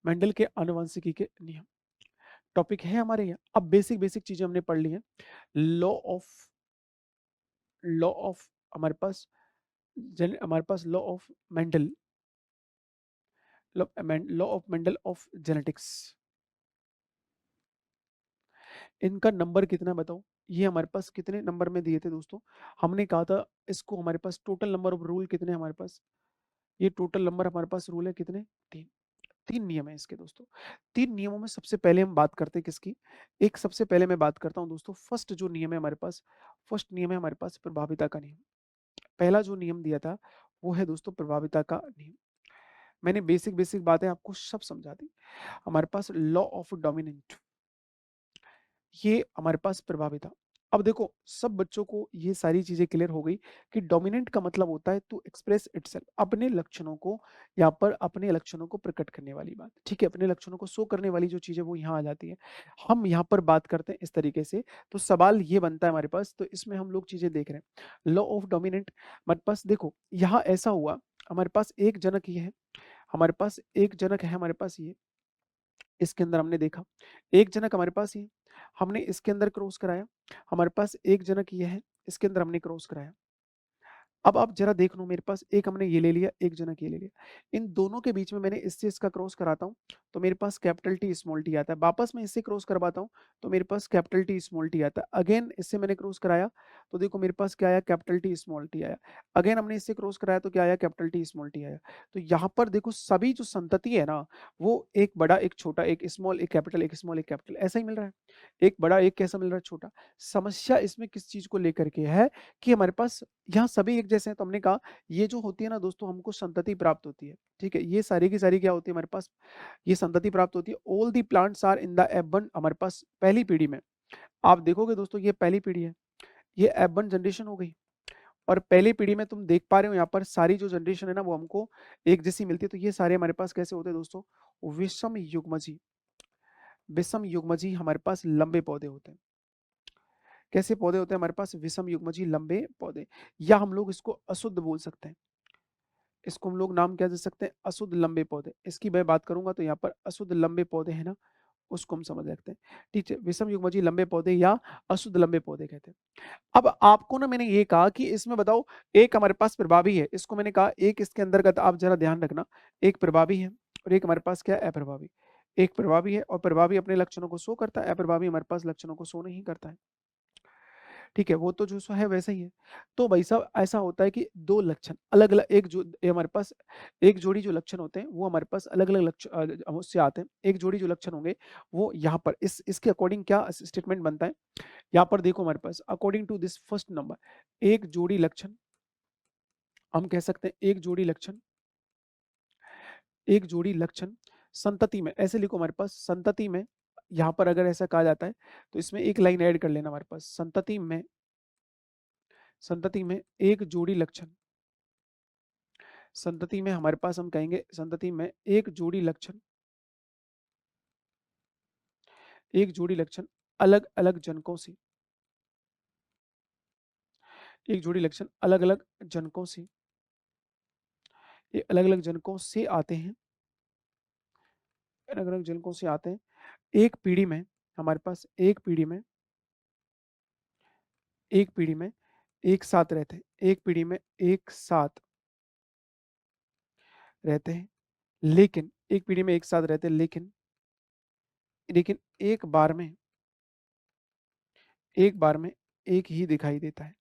Mendel के आनुवंशिकी के नियम टॉपिक है हमारे यहाँ। अब बेसिक बेसिक चीजें हमने पढ़ ली हैं। लॉ ऑफ लॉ ऑफ हमारे पास हमारे पास law of Mendel, law of Mendel of genetics, इनका नंबर कितना है बताओ। ये हमारे पास कितने नंबर में दिए थे दोस्तों? हमने कहा था इसको हमारे पास टोटल नंबर ऑफ रूल कितने हैं हमारे पास? ये टोटल नंबर हमारे पास रूल है कितने? तीन। तीन नियम है इसके दोस्तों। तीन नियमों में सबसे पहले हम बात करते हैं किसकी? एक सबसे पहले मैं बात करता हूँ दोस्तों, फर्स्ट जो नियम है हमारे पास, फर्स्ट नियम है हमारे पास प्रभाविता का नियम। पहला जो नियम दिया था वो है दोस्तों प्रभाविता का नियम। मैंने बेसिक बेसिक बातें आपको सब समझा दी। हमारे पास लॉ ऑफ डोमिनेंट, ये हमारे पास प्रभाविता। अब देखो सब बच्चों को ये सारी चीजें क्लियर हो गई कि डोमिनेंट का मतलब होता है टू एक्सप्रेस इटसेल्फ, अपने लक्षणों को, यहाँ पर अपने लक्षणों को प्रकट करने वाली बात, ठीक है, अपने लक्षणों को शो करने वाली जो चीजें वो यहाँ आ जाती है। हम यहाँ पर बात करते हैं इस तरीके से, तो सवाल ये बनता है हमारे पास, तो इसमें हम लोग चीजें देख रहे हैं लॉ ऑफ डोमिनेंट। हमारे पास देखो यहाँ ऐसा हुआ, हमारे पास एक जनक ये है, हमारे पास एक जनक है, हमारे पास ये, इसके अंदर हमने देखा एक जनक हमारे पास ये, हमने इसके अंदर क्रॉस कराया, हमारे पास एक जनक ये है, इसके अंदर हमने क्रॉस कराया। अब आप जरा देख लो, मेरे पास एक हमने ये ले लिया, एक जनक ये ले लिया, इन दोनों के बीच में मैंने इससे इसका क्रॉस कराता हूँ तो मेरे पास कैपिटल टी स्मॉल टी आता है, वापस मैं इससे क्रॉस करवाता हूँ तो मेरे पास कैपिटल टी स्मॉल टी आता है, अगेन इससे मैंने क्रॉस कराया तो देखो मेरे पास क्या आया, कैपिटल टी स्मॉल टी आया, अगेन हमने इससे क्रॉस कराया तो क्या आया, कैपिटल टी स्मॉल टी आया। तो यहाँ पर देखो सभी जो संतति है ना, वो एक बड़ा एक छोटा, एक स्मॉल एक कैपिटल, एक स्मॉल एक कैपिटल, ऐसा ही मिल रहा है, एक बड़ा एक कैसा मिल रहा है, छोटा। समस्या इसमें किस चीज को लेकर के है कि हमारे पास यहाँ सभी एक जैसे हैं, तो हमने कहा ये जो होती है ना दोस्तों, हमको संतति प्राप्त होती है, ठीक है, ये सारी की सारी क्या होती है हमारे पास, ये संतति प्राप्त होती है। All the plants are in the F1, हमारे पास पहली पीढ़ी में आप देखोगे दोस्तों, ये पहली पीढ़ी है, ये F1 जनरेशन हो गई, और पहली पीढ़ी में तुम देख पा रहे हो यहाँ पर सारी जो जनरेशन है ना वो हमको एक जैसी मिलती है। तो ये सारे हमारे पास कैसे होते हैं दोस्तों, विषम युग्मजी, विषम युग्मजी हमारे पास लंबे पौधे होते हैं। कैसे पौधे होते हैं हमारे पास, विषम युग्मजी लंबे पौधे, या हम लोग इसको अशुद्ध बोल सकते हैं, इसको हम लोग नाम क्या दे सकते हैं, अशुद्ध लंबे पौधे। इसकी मैं बात करूंगा तो यहाँ पर अशुद्ध लंबे पौधे हैं ना, उसको हम समझ सकते हैं, ठीक है, विषम युग्मजी लंबे पौधे या अशुद्ध लंबे पौधे कहते हैं। अब आपको ना मैंने ये कहा कि इसमें बताओ, एक हमारे पास प्रभावी है, इसको मैंने कहा एक इसके अंतर्गत आप जरा ध्यान रखना, एक प्रभावी है और एक हमारे पास क्या है, अप्रभावी। एक प्रभावी है और प्रभावी अपने लक्षणों को शो करता है, अप्रभावी हमारे पास लक्षणों को शो नहीं करता है, ठीक है, वो तो जो सो है वैसा ही है। तो भाई साहब ऐसा होता है कि दो लक्षण अलग अलग, एक जो ये हमारे पास एक जोड़ी जो लक्षण होते हैं वो हमारे पास अलग अलग लक्षण उससे आते हैं, एक जोड़ी जो लक्षण होंगे वो यहाँ पर इसके अकॉर्डिंग क्या स्टेटमेंट बनता है, यहाँ पर देखो हमारे पास according to this first number, एक जोड़ी लक्षण, हम कह सकते हैं एक जोड़ी लक्षण, एक जोड़ी लक्षण संतति में, ऐसे लिखो हमारे पास संतति में, यहाँ पर अगर ऐसा कहा जाता है तो इसमें एक लाइन ऐड कर लेना हमारे पास, संतति में, संतति में एक जोड़ी लक्षण, संतति में हमारे पास हम कहेंगे संतति में एक जोड़ी लक्षण, एक जोड़ी लक्षण अलग अलग जनकों से, एक जोड़ी लक्षण अलग अलग जनकों से, ये अलग अलग जनकों से आते हैं, अलग अलग जनकों से आते हैं, एक पीढ़ी में, हमारे पास एक पीढ़ी में, एक पीढ़ी में एक साथ रहते हैं, एक पीढ़ी में एक साथ रहते हैं, लेकिन एक पीढ़ी में एक साथ रहते हैं, लेकिन लेकिन एक बार में एक ही दिखाई देता है,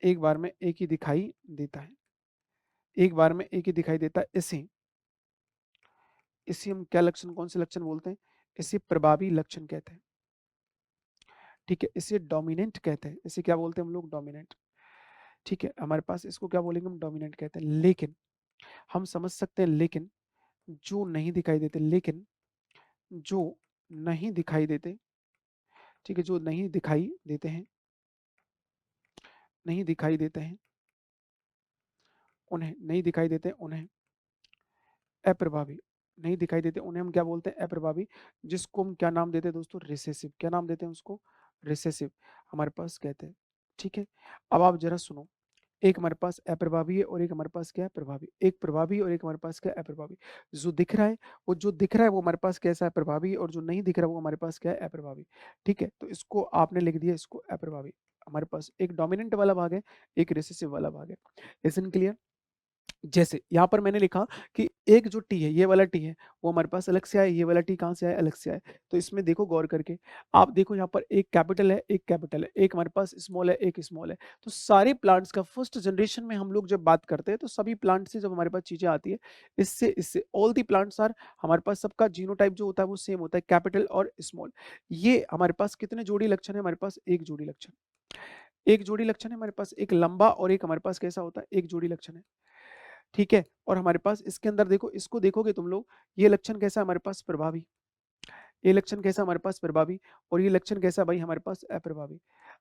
एक बार में एक ही दिखाई देता है, एक बार में एक ही दिखाई देता है, इसे इसे हम क्या लक्षण, कौन से लक्षण बोलते हैं, इसे प्रभावी लक्षण कहते हैं, ठीक है, इसे डोमिनेंट कहते हैं, इसे क्या बोलते हैं हम लोग, डोमिनेंट, ठीक है, हमारे पास इसको क्या बोलेंगे हम, डोमिनेंट कहते हैं। लेकिन हम समझ सकते हैं, लेकिन जो नहीं दिखाई देते, लेकिन जो नहीं दिखाई देते, ठीक है, जो नहीं दिखाई देते हैं, नहीं दिखाई देते हैं, उन्हें नहीं दिखाई देते, उन्हें अप्रभावी, नहीं दिखाई देते उन्हें हम क्या बोलते हैं, अप्रभावी, जिसको हम क्या नाम देते हैं दोस्तों, रिसेसिव, क्या नाम देते हैं उसको, रिसेसिव हमारे पास कहते हैं, ठीक है। अब आप जरा सुनो, एक हमारे पास अप्रभावी है और एक हमारे पास क्या है, प्रभावी। एक प्रभावी और एक हमारे पास क्या है, अप्रभावी। जो दिख रहा है वो, जो दिख रहा है वो हमारे पास कैसा है, प्रभावी, और जो नहीं दिख रहा वो हमारे पास क्या है, अप्रभावी। ठीक है, तो इसको आपने लिख दिया, इसको अप्रभावी। हमारे पास एक डोमिनेंट वाला भाग है, एक रिसेसिव वाला भाग है। Is in clear? जैसे यहाँ पर मैंने लिखा कि एक जो टी है, ये वाला टी है, वो हमारे पास अलग से आया, ये वाला टी कहाँ से आया, अलग से आया। तो इसमें देखो गौर करके, आप देखो यहाँ पर एक कैपिटल है, एक कैपिटल है, एक हमारे पास स्मॉल है, एक स्मॉल है। तो सारे प्लांट्स का फर्स्ट जनरेशन में हम लोग जब बात करते हैं तो सभी प्लांट से जब हमारे पास चीजें आती है, इससे इससे ऑल दी प्लांट्स आर, हमारे पास सबका जीनोटाइप जो होता है वो सेम होता है, कैपिटल और स्मॉल। ये हमारे पास कितने जोड़ी लक्षण है, हमारे पास एक जोड़ी लक्षण। एक जोड़ी लक्षण है हमारे पास, एक लंबा और एक हमारे पास कैसा होता है, एक जोड़ी लक्षण है। ठीक है, और हमारे पास इसके अंदर देखो, इसको देखोगे तुम लोग, ये लक्षण कैसा है हमारे पास, प्रभावी। ये लक्षण कैसा हमारे पास, प्रभावी। और ये लक्षण कैसा भाई हमारे पास, अप्रभावी।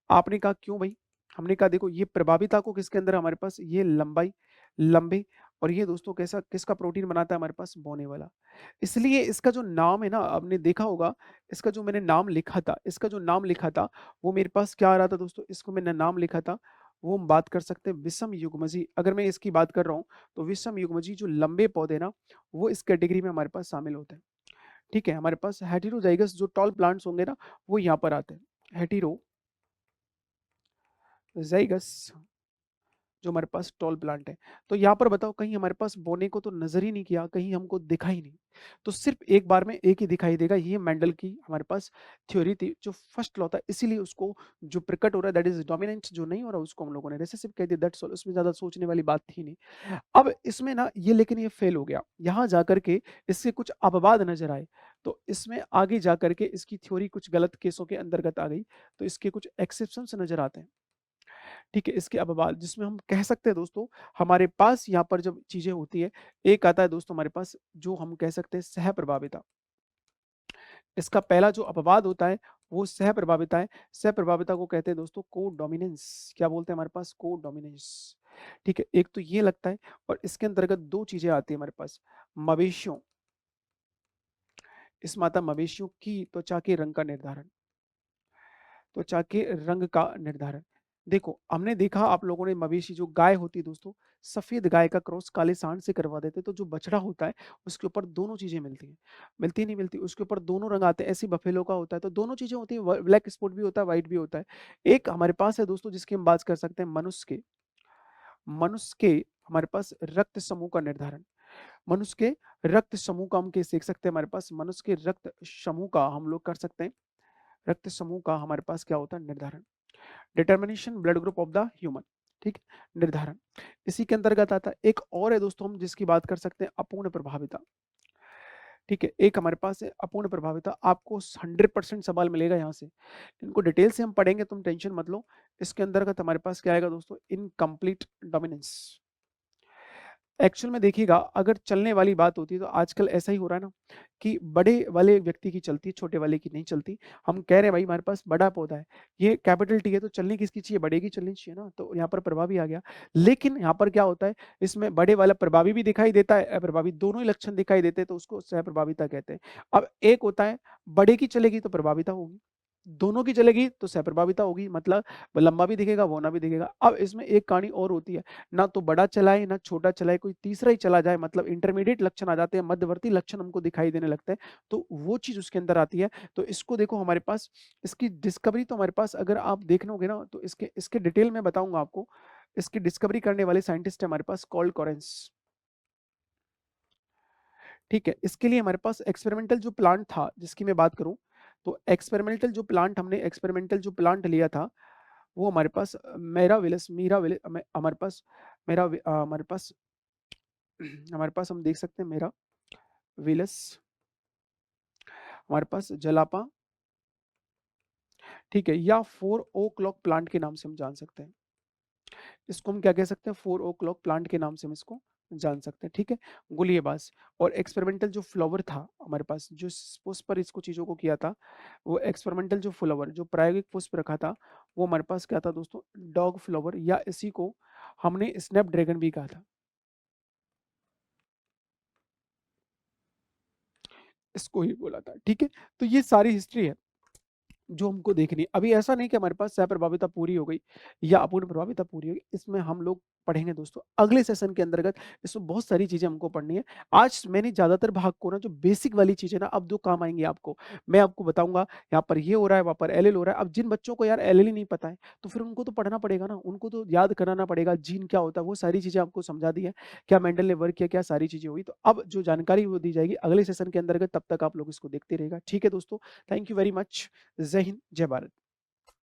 आपने कहा क्यों भाई? हमने कहा देखो, ये प्रभाविता को किसके अंदर हमारे पास, ये लंबाई, लंबे, और ये दोस्तों कैसा, किसका प्रोटीन बनाता है हमारे पास, बोने वाला। इसलिए इसका जो नाम है ना, आपने देखा होगा, इसका जो मैंने नाम लिखा था, इसका जो नाम लिखा था वो मेरे पास क्या आ रहा था दोस्तों, इसको मैंने नाम लिखा था, वो हम बात कर सकते हैं विषम युग्मजी। अगर मैं इसकी बात कर रहा हूँ तो विषम युग्मजी जो लंबे पौधे ना, वो इस कैटेगरी में हमारे पास शामिल होते हैं। ठीक है, हमारे पास हेटेरोजाइगस जो टॉल प्लांट्स होंगे ना, वो यहाँ पर आते हैं, हेटेरोजाइगस जो हमारे पास टॉल प्लांट है। तो यहाँ पर बताओ, कहीं हमारे पास बोने को तो नजर ही नहीं किया, कहीं हमको दिखा ही नहीं। तो सिर्फ एक बार में एक ही दिखाई देगा। ये मेंडल की हमारे पास थ्योरी थी, जो फर्स्ट लॉ था, इसीलिए उसको जो प्रकट हो रहा है दैट इज डोमिनेंट, जो नहीं हो रहा उसको हम लोगों ने रिसेसिव कह दिया, दैट्स ऑल। उसमें ज्यादा सोचने वाली बात थी नहीं। अब इसमें ना ये, लेकिन ये फेल हो गया, यहाँ जाकर के इससे कुछ अपवाद नजर आए। तो इसमें आगे जाकर के इसकी थ्योरी कुछ गलत केसों के अंतर्गत आ गई, तो इसके कुछ एक्सेप्शंस नजर आते हैं। ठीक है, इसके अलावा जिसमें हम कह सकते हैं दोस्तों, हमारे पास यहाँ पर जब चीजें होती है, एक आता है दोस्तों हमारे पास जो हम कह सकते हैं सह प्रभाविता। इसका पहला जो अपवाद होता है वो सह प्रभाविता है। सह प्रभाविता को कहते हैं दोस्तों को डोमिनेंस। क्या बोलते हैं हमारे पास, को डोमिनेंस। ठीक है, एक तो ये लगता है, और इसके अंतर्गत दो चीजें आती है हमारे पास, मवेशियों, इस माता मवेशियों की त्वचा के रंग का निर्धारण, त्वचा के रंग का निर्धारण। देखो, हमने देखा आप लोगों ने, मवेशी जो गाय होती है दोस्तों, सफेद गाय का क्रॉस काले सांड से करवा देते, तो जो बछड़ा होता है उसके ऊपर दोनों चीजें मिलती हैं, मिलती नहीं मिलती, उसके ऊपर दोनों रंग आते हैं। ऐसी बफेलो का होता है तो दोनों चीजें होती है, ब्लैक स्पॉट भी होता है, व्हाइट भी होता है। एक हमारे पास है दोस्तों जिसकी हम बात कर सकते हैं, मनुष्य के, मनुष्य के हमारे पास रक्त समूह का निर्धारण। मनुष्य के रक्त समूह का हम कैसे देख सकते हैं, हमारे पास मनुष्य के रक्त समूह का हम लोग कर सकते हैं, रक्त समूह का हमारे पास क्या होता है, निर्धारण। Determination blood group of the human. ठीक है, निर्धारण। इसी के अंतर्गत आता है एक और है दोस्तों, हम जिसकी बात कर सकते हैं, अपूर्ण प्रभाविता। ठीक है, एक हमारे पास है अपूर्ण प्रभाविता। आपको 100% सवाल मिलेगा यहाँ से, इनको डिटेल से हम पढ़ेंगे, तुम टेंशन मत लो। इसके अंतर्गत हमारे पास क्या आएगा दोस्तों, इनकम्प्लीट डोमिनेंस। एक्चुअल में देखिएगा, अगर चलने वाली बात होती है तो आजकल ऐसा ही हो रहा है ना, कि बड़े वाले व्यक्ति की चलती है, छोटे वाले की नहीं चलती। हम कह रहे हैं भाई हमारे पास बड़ा पौधा है, ये कैपिटल टी है, तो चलनी किसकी चाहिए, बड़े की चलनी चाहिए ना, तो यहाँ पर प्रभावी आ गया। लेकिन यहाँ पर क्या होता है, इसमें बड़े वाला प्रभावी भी दिखाई देता है, अप्रभावी, दोनों ही लक्षण दिखाई देते हैं, तो उसको सह प्रभाविता कहते हैं। अब एक होता है, बड़े की चलेगी तो प्रभाविता होगी, दोनों की चलेगी तो सहप्रभाविता होगी, मतलब वो लंबा भी दिखेगा, बोना भी दिखेगा। अब इसमें एक कहानी और होती है, ना तो बड़ा चलाए ना छोटा चलाए, कोई तीसरा ही चला जाए, मतलब इंटरमीडिएट लक्षण आ जाते हैं, मध्यवर्ती लक्षण हमको दिखाई देने लगते हैं, तो वो चीज उसके अंदर आती है। तो इसको देखो, हमारे पास इसकी डिस्कवरी तो हमारे पास, अगर आप देखोगे ना, तो इसके इसके डिटेल में बताऊंगा आपको। इसकी डिस्कवरी करने वाले साइंटिस्ट है हमारे पास कॉल्ड कॉरेंस। ठीक है, इसके लिए हमारे पास एक्सपेरिमेंटल जो प्लांट था जिसकी मैं बात करूं, तो एक्सपेरिमेंटल जो प्लांट लिया था, वो हमारे पास मेरा विलस, मीरा विलस, हमारे पास हमारे पास हमारे पास हम देख सकते हैं मेरा विलस, हमारे पास जलापा। ठीक है, या 4 o'clock प्लांट के नाम से हम जान सकते हैं। इसको हम क्या कह सकते हैं, 4 o'clock प्लांट के नाम से हम इसको जान सकते हैं। ठीक है, गुलियबास। और एक्सपेरिमेंटल जो फ्लावर था हमारे पास, जो पुष्प पर इसको चीजों को किया था, वो एक्सपेरिमेंटल जो फ्लावर, जो प्रायोगिक पुष्प रखा था, वो हमारे पास क्या था दोस्तों, डॉग फ्लावर, या इसी को हमने स्नैप ड्रैगन भी कहा था, इसको ही बोला था। ठीक है, तो ये सारी हिस्ट्री है जो हमको देखनी है। अभी ऐसा नहीं कि हमारे पास सह प्रभाविता पूरी हो गई या अपूर्ण प्रभाविता पूरी हो गई, इसमें हम लोग पढ़ेंगे दोस्तों। अगले सेशन के अंतर्गत इसमें बहुत सारी चीज़ें हमको पढ़नी है। आज मैंने ज़्यादातर भाग को ना जो बेसिक वाली चीज़ें ना अब जो काम आएँगी आपको, मैं आपको बताऊँगा यहाँ पर ये हो रहा है, वहाँ पर एलएल हो रहा है। अब जिन बच्चों को यार एलएल ही नहीं पता है, तो फिर उनको तो पढ़ना पड़ेगा ना, उनको तो याद कराना पड़ेगा, जीन क्या होता है, वो सारी चीज़ें आपको समझा दी है। क्या मेंडल ने वर्क किया, क्या सारी चीज़ें हुई। तो अब जो जानकारी वो दी जाएगी अगले सेशन के अंतर्गत, तब तक आप लोग इसको देखते रहिएगा। ठीक है दोस्तों, थैंक यू वेरी मच। जय हिंद, जय भारत।